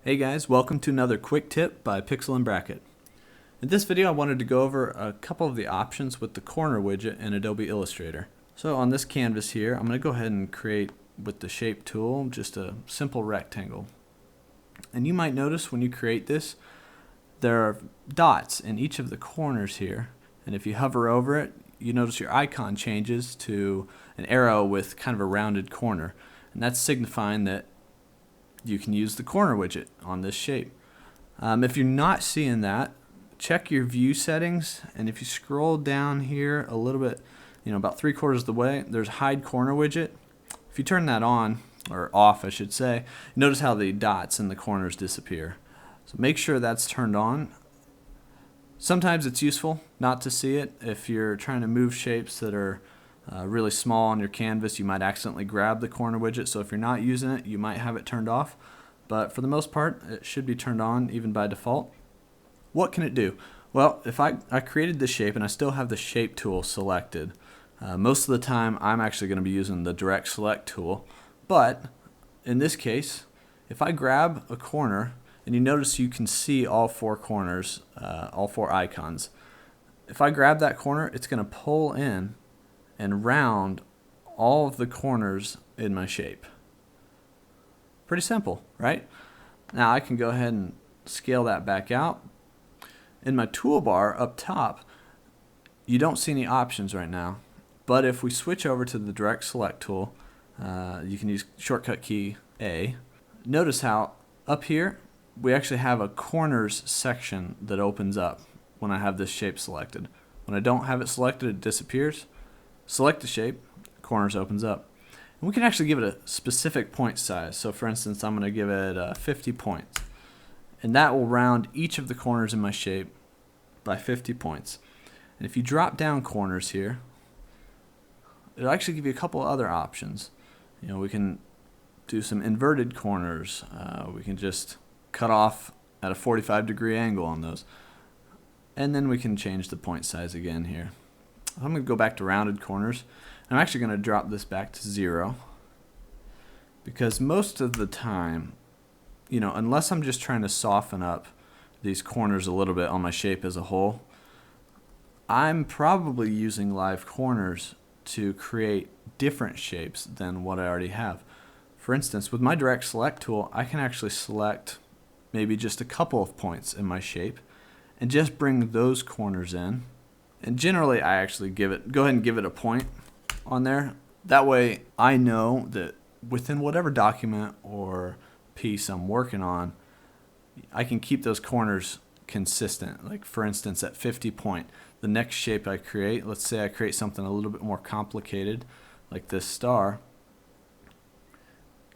Hey guys, welcome to another quick tip by Pixel and Bracket. In this video I wanted to go over a couple of the options with the corner widget in Adobe Illustrator. So on this canvas here, I'm going to go ahead and create with the shape tool just a simple rectangle. And you might notice when you create this, there are dots in each of the corners here. And if you hover over it, you notice your icon changes to an arrow with kind of a rounded corner. And that's signifying that you can use the corner widget on this shape. If you're not seeing that, check your view settings, and if you scroll down here a little bit, about 3/4 of the way, there's hide corner widget. If you turn that on, or off I should say, notice how the dots in the corners disappear. So make sure that's turned on. Sometimes it's useful not to see it. If you're trying to move shapes that are really small on your canvas, you might accidentally grab the corner widget, so if you're not using it, you might have it turned off. But for the most part, it should be turned on even by default. What can it do? Well, if I created this shape and I still have the shape tool selected, most of the time I'm actually going to be using the direct select tool. But in this case, if I grab a corner, and you notice you can see all four corners, all four icons. If I grab that corner, it's going to pull in and round all of the corners in my shape. Pretty simple, right? Now I can go ahead and scale that back out. In my toolbar up top, you don't see any options right now, but if we switch over to the direct select tool, you can use shortcut key A. Notice how up here we actually have a corners section that opens up when I have this shape selected. When I don't have it selected, it disappears. Select the shape, corners opens up. And we can actually give it a specific point size. So for instance, I'm going to give it 50 points. And that will round each of the corners in my shape by 50 points. And if you drop down corners here, it'll actually give you a couple other options. We can do some inverted corners. We can just cut off at a 45-degree angle on those. And then we can change the point size again here. I'm going to go back to rounded corners. I'm actually going to drop this back to 0 because most of the time, unless I'm just trying to soften up these corners a little bit on my shape as a whole, I'm probably using live corners to create different shapes than what I already have. For instance, with my direct select tool, I can actually select maybe just a couple of points in my shape and just bring those corners in. And generally I actually go ahead and give it a point on there. That way I know that within whatever document or piece I'm working on, I can keep those corners consistent. Like for instance at 50 point, the next shape I create, let's say I create something a little bit more complicated like this star.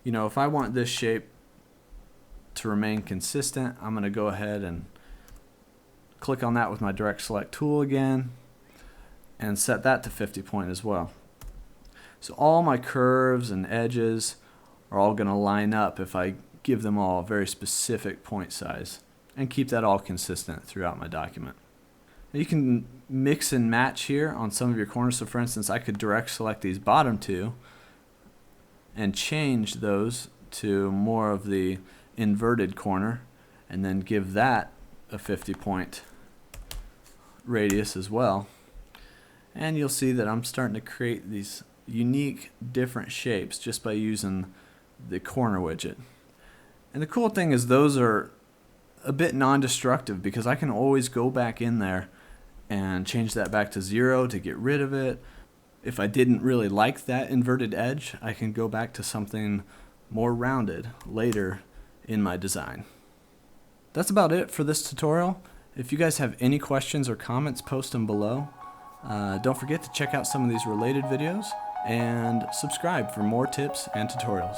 If I want this shape to remain consistent, I'm going to go ahead and click on that with my direct select tool again and set that to 50 point as well. So all my curves and edges are all going to line up if I give them all a very specific point size and keep that all consistent throughout my document. Now you can mix and match here on some of your corners. So for instance, I could direct select these bottom two and change those to more of the inverted corner and then give that a 50 point radius as well. And you'll see that I'm starting to create these unique different shapes just by using the corner widget. And the cool thing is those are a bit non-destructive because I can always go back in there and change that back to 0 to get rid of it. If I didn't really like that inverted edge, I can go back to something more rounded later in my design. That's about it for this tutorial. If you guys have any questions or comments, post them below. Don't forget to check out some of these related videos and subscribe for more tips and tutorials.